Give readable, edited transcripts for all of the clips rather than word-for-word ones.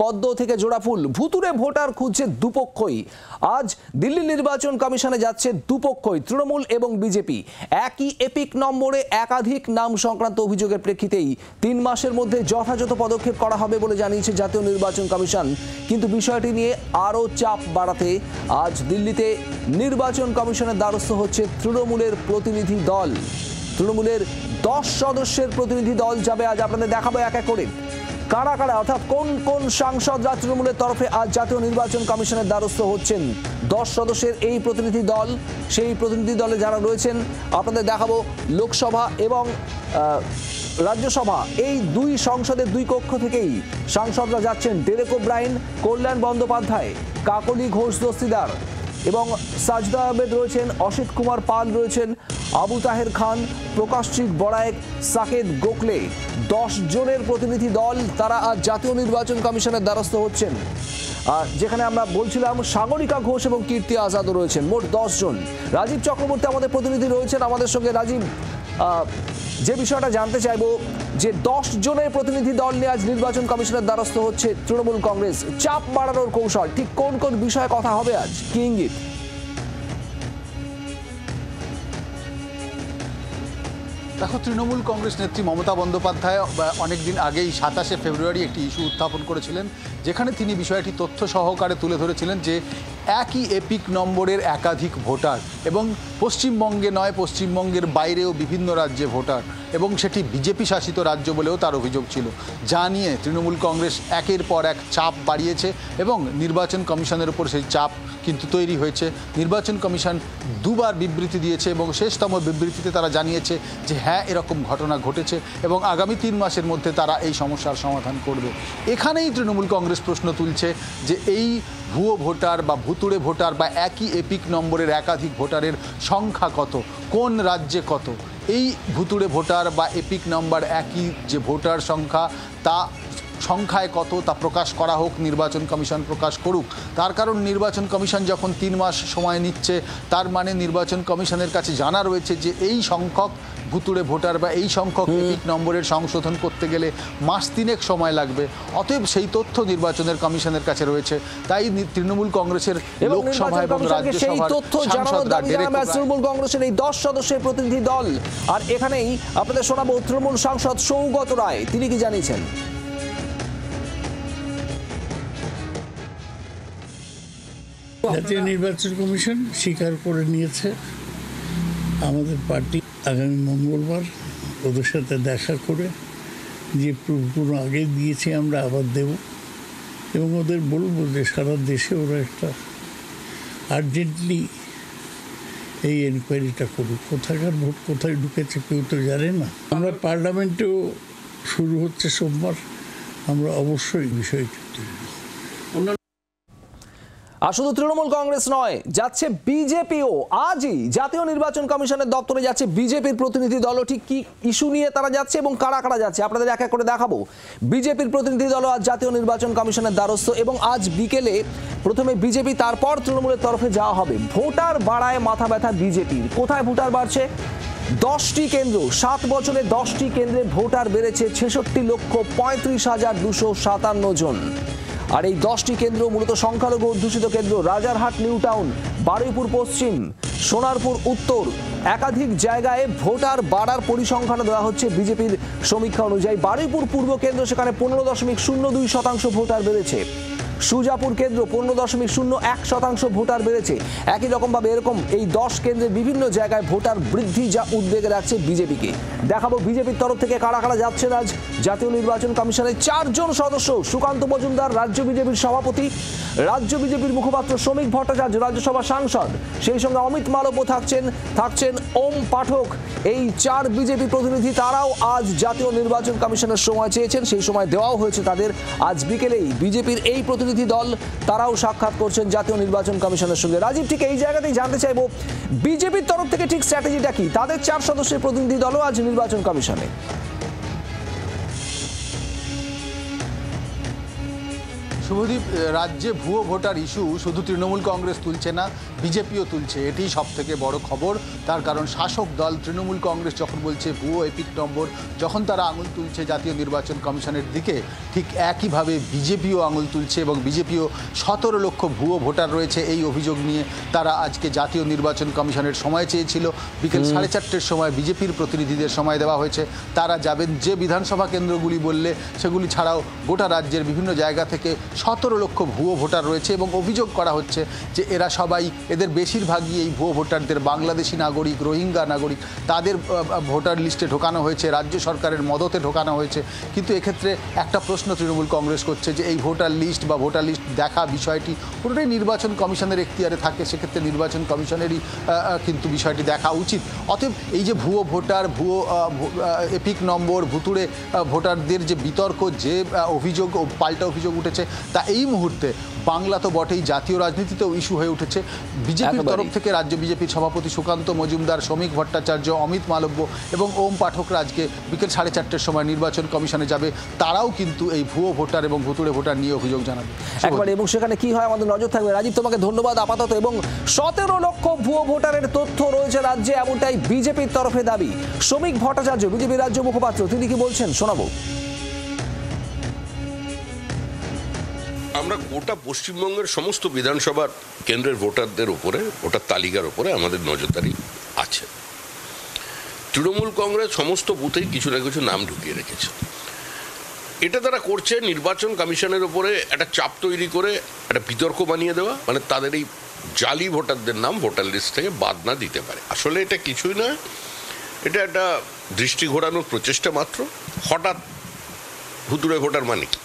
পদ্ম থেকে জোড়াফুল, ভুতুড়ে ভোটার খুঁজছে দুপক্ষই। আজ দিল্লি নির্বাচন কমিশনে যাচ্ছে দুপক্ষই, তৃণমূল এবং বিজেপি। একই এপিক নম্বরে একাধিক নাম সংক্রান্ত অভিযোগের প্রেক্ষিতেই 3 মাসের মধ্যে যথাযথ পদক্ষেপ করা হবে বলে জানিয়েছে জাতীয় নির্বাচন কমিশন। কিন্তু বিষয়টি নিয়ে আরও চাপ বাড়াতে আজ দিল্লিতে নির্বাচন কমিশনের দ্বারস্থ হচ্ছে তৃণমূলের প্রতিনিধি দল। তৃণমূলের 10 সদস্যের প্রতিনিধি দল যাবে। আজ আপনাদের দেখাবো এক এক করে কারা কারা, অর্থাৎ কোন কোন সাংসদরা তৃণমূলের তরফে আজ জাতীয় নির্বাচন কমিশনের দ্বারস্থ হচ্ছেন। 10 সদস্যের এই প্রতিনিধি দল, সেই প্রতিনিধি দলে যারা রয়েছেন আপনাদের দেখাবো লোকসভা এবং রাজ্যসভা, এই 2 সংসদের 2 কক্ষ থেকেই সাংসদরা যাচ্ছেন। ডেরেক ওব্রায়েন, কল্যাণ বন্দ্যোপাধ্যায়, কাকলি ঘোষ দস্তিদার এবং সাজদা আহমেদ রয়েছেন, অসিত কুমার পাল রয়েছেন, আবু তাহের খান, প্রকাশজিৎ বড়ায়েক, সাকেত গোখলে। 10 জনের প্রতিনিধি দল, তারা আজ জাতীয় নির্বাচন কমিশনের দ্বারস্থ হচ্ছেন। যেখানে আমরা বলছিলাম সাগরিকা ঘোষ এবং কীর্তি আজাদও রয়েছেন, মোট 10 জন। রাজীব চক্রবর্তী আমাদের প্রতিনিধি রয়েছেন আমাদের সঙ্গে। রাজীব, যে বিষয়টা জানতে চাইবো যে 10 জনের প্রতিনিধি দল নিয়ে আজ নির্বাচন কমিশনের দ্বারস্থ হচ্ছে তৃণমূল কংগ্রেস, চাপ বাড়ানোর কৌশল ঠিক কোন কোন বিষয়ে কথা হবে আজ, কি ইঙ্গিত? দেখো, তৃণমূল কংগ্রেস নেত্রী মমতা বন্দ্যোপাধ্যায় অনেকদিন আগেই 27শে ফেব্রুয়ারি একটি ইস্যু উত্থাপন করেছিলেন, যেখানে তিনি বিষয়টি তথ্য সহকারে তুলে ধরেছিলেন যে একই এপিক নম্বরের একাধিক ভোটার এবং পশ্চিমবঙ্গে নয়, পশ্চিমবঙ্গের বাইরেও বিভিন্ন রাজ্যে ভোটার, এবং সেটি বিজেপি শাসিত রাজ্য বলেও তার অভিযোগ ছিল। যা নিয়ে তৃণমূল কংগ্রেস একের পর এক চাপ বাড়িয়েছে এবং নির্বাচন কমিশনের উপর সেই চাপ কিন্তু তৈরি হয়েছে। নির্বাচন কমিশন 2 বার বিবৃতি দিয়েছে এবং শেষতম বিবৃতিতে তারা জানিয়েছে যে হ্যাঁ, এরকম ঘটনা ঘটেছে এবং আগামী 3 মাসের মধ্যে তারা এই সমস্যার সমাধান করবে। এখানেই তৃণমূল কংগ্রেস প্রশ্ন তুলছে যে এই ভুয়ো ভোটার বা ভুতুড়ে ভোটার বা একই এপিক নম্বরের একাধিক ভোটারের সংখ্যা কত, কোন রাজ্যে কত। এই ভুতুড়ে ভোটার বা এপিক নম্বর একই যে ভোটার সংখ্যা, তা সংখ্যায় কত তা প্রকাশ করা হোক, নির্বাচন কমিশন প্রকাশ করুক। তার কারণ নির্বাচন কমিশন যখন 3 মাস সময় নিচ্ছে, তার মানে নির্বাচন কমিশনের কাছে জানা রয়েছে যে এই সংখ্যক ভুতুড়ে ভোটার বা এই সংখ্যক এপিক নম্বরের সংশোধন করতে গেলে মাস 3 সময় লাগবে। অতএব সেই তথ্য নির্বাচনের কমিশনের কাছে রয়েছে। তাই তৃণমূল কংগ্রেসের লোকসভা এবং রাজ্যসভার সাংসদরা তৃণমূল কংগ্রেসের এই 10 সদস্যের প্রতিনিধি দল। আর এখানেই আপনাদের শোনাবো তৃণমূল সাংসদ সৌগত রায়, তিনি কি জানিয়েছেন। জাতীয় নির্বাচন কমিশন স্বীকার করে নিয়েছে আমাদের পার্টি আগামী মঙ্গলবার ওদের সাথে দেখা করে যে প্রুফগুলো আগে দিয়েছি আমরা আবার দেব এবং ওদের বলবো যে সারা দেশে ওরা একটা আর্জেন্টলি এই এনকোয়ারিটা করুক। কোথাকার ভোট কোথায় ঢুকেছে কেউ তো জানে না। আমরা পার্লামেন্টেও শুরু হচ্ছে সোমবার, আমরা অবশ্যই বিষয়টি তুলব। আর শুধু তৃণমূল কংগ্রেস নয়, যাচ্ছে বিজেপিও। আজই জাতীয় নির্বাচন কমিশনের দপ্তরে যাচ্ছে বিজেপির প্রতিনিধি দলও। ঠিক কি ইস্যু নিয়ে তারা যাচ্ছে এবং কারা কারা যাচ্ছে আপনাদের এক এক করে দেখাবো। বিজেপির প্রতিনিধি দলও আজ জাতীয় নির্বাচন কমিশনের দ্বারস্থ এবং আজ বিকেলে প্রথমে বিজেপি, তারপর তৃণমূলের তরফে যাওয়া হবে। ভোটার বাড়ায় মাথা ব্যথা বিজেপির। কোথায় ভোটার বাড়ছে? 10টি কেন্দ্র, 7 বছরে 10টি কেন্দ্রে ভোটার বেড়েছে 66,35,257 জন। আর এই 10টি কেন্দ্র মূলত সংখ্যালঘু অধ্যুষিত কেন্দ্র। রাজারহাট নিউ টাউন, বারুইপুর পশ্চিম, সোনারপুর উত্তর, একাধিক জায়গায় ভোটার বাড়ার পরিসংখ্যান দেওয়া হচ্ছে বিজেপির সমীক্ষা অনুযায়ী। বারুইপুর পূর্ব কেন্দ্র, সেখানে 15.02% ভোটার বেড়েছে। সুজাপুর কেন্দ্র 15.01% ভোটার বেড়েছে। একই রকমভাবে এরকম এই 10 কেন্দ্রের বিভিন্ন জায়গায় ভোটার বৃদ্ধি, যা উদ্বেগে রাখছে বিজেপিকে। দেখাবো বিজেপির তরফ থেকে কারা কারা যাচ্ছেন আজ জাতীয় নির্বাচন কমিশনের। 4 জন সদস্য, সুকান্ত মজুমদার রাজ্য বিজেপির সভাপতি, রাজ্য বিজেপির মুখপাত্র শ্রমিক ভট্টাচার্য রাজ্যসভা সাংসদ, সেই সঙ্গে অমিত মালব্য থাকছেন ওম পাঠক। এই 4 বিজেপি প্রতিনিধি, তারাও আজ জাতীয় নির্বাচন কমিশনের সময় চেয়েছেন, সেই সময় দেওয়াও হয়েছে তাদের। আজ বিকেলেই বিজেপির এই প্রতিনিধি দল তারাও সাক্ষাৎ করছেন জাতীয় নির্বাচন কমিশনের সঙ্গে। রাজীব, ঠিক এই জায়গাতেই জানতে চাইবো বিজেপির তরফ থেকে ঠিক স্ট্র্যাটেজিটা কি? তাদের 4 সদস্যের প্রতিনিধি দলও আজ নির্বাচন কমিশনে। শুভদীপ, রাজ্যে ভুয়ো ভোটার ইস্যু শুধু তৃণমূল কংগ্রেস তুলছে না, বিজেপিও তুলছে। এটি সব থেকে বড় খবর। তার কারণ শাসক দল তৃণমূল কংগ্রেস যখন বলছে ভুয়ো এপিক নম্বর, যখন তারা আঙুল তুলছে জাতীয় নির্বাচন কমিশনের দিকে, ঠিক একইভাবে বিজেপিও আঙুল তুলছে এবং বিজেপিও 17 লক্ষ ভুয়ো ভোটার রয়েছে এই অভিযোগ নিয়ে তারা আজকে জাতীয় নির্বাচন কমিশনের সময় চেয়েছিল। বিকেল 4:30-র সময় বিজেপির প্রতিনিধিদের সময় দেওয়া হয়েছে। তারা যাবেন যে বিধানসভা কেন্দ্রগুলি বললে সেগুলি ছাড়াও গোটা রাজ্যের বিভিন্ন জায়গা থেকে 17 লক্ষ ভুয়ো ভোটার রয়েছে এবং অভিযোগ করা হচ্ছে যে এরা সবাই, এদের বেশিরভাগই এই ভুয়ো ভোটারদের বাংলাদেশি নাগরিক, রোহিঙ্গা নাগরিক, তাদের ভোটার লিস্টে ঢোকানো হয়েছে, রাজ্য সরকারের মদতে ঢোকানো হয়েছে। কিন্তু এক্ষেত্রে একটা প্রশ্ন তৃণমূল কংগ্রেস করছে যে এই ভোটার লিস্ট বা ভোটার লিস্ট দেখা বিষয়টি পুরোটাই নির্বাচন কমিশনের এখতিয়ারে থাকে, সেক্ষেত্রে নির্বাচন কমিশনেরই কিন্তু বিষয়টি দেখা উচিত। অতএব এই যে ভুয়ো ভোটার, ভুয়ো এপিক নম্বর, ভুতুড়ে ভোটারদের যে বিতর্ক, যে অভিযোগ, পাল্টা অভিযোগ উঠেছে, তা এই মুহূর্তে বাংলা তো বটেই, জাতীয় রাজনীতিতেও ইস্যু হয়ে উঠেছে। বিজেপির তরফ থেকে রাজ্য বিজেপির সভাপতি সুকান্ত মজুমদার, শ্রমিক ভট্টাচার্য, অমিত মালব্য এবং ওম পাঠকরা আজকে বিকেল 4:30-র সময় নির্বাচন কমিশনে যাবে। তারাও কিন্তু এই ভুয়ো ভোটার এবং ভুতুড়ে ভোটার নিয়ে অভিযোগ জানাবে একবারে, এবং সেখানে কি হয় আমাদের নজর থাকবে। রাজীব, তোমাকে ধন্যবাদ আপাতত। এবং 17 লক্ষ ভুয়ো ভোটারের তথ্য রয়েছে রাজ্যে, এমনটাই বিজেপির তরফে দাবি। শ্রমিক ভট্টাচার্য, বিজেপির রাজ্য মুখপাত্র, তিনি কি বলছেন শোনাবো। আমরা গোটা পশ্চিমবঙ্গের সমস্ত বিধানসভার কেন্দ্রের ভোটারদের উপরে, ভোটার তালিকার উপরে আমাদের নজরদারি আছে। তৃণমূল কংগ্রেস সমস্ত বুথেই কিছু না কিছু নাম ঢুকিয়ে রেখেছে। এটা তারা করছে নির্বাচন কমিশনের উপরে একটা চাপ তৈরি করে একটা বিতর্ক বানিয়ে দেওয়া, মানে তাদের এই জালি ভোটারদের নাম ভোটার লিস্ট থেকে বাদ না দিতে পারে। আসলে এটা কিছুই নয়, এটা একটা দৃষ্টি ঘোরানোর প্রচেষ্টা মাত্র। হঠাৎ ভুতুড়ে ভোটার মানে কি?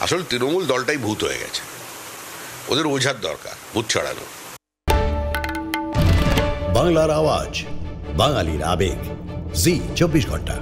আসলে তৃণমূল দলটাই ভূত হয়ে গেছে, ওদের ওঝার দরকার ভূত ছড়ানো। বাংলার আওয়াজ, বাঙালির আবেগ, জি 24 ঘন্টা।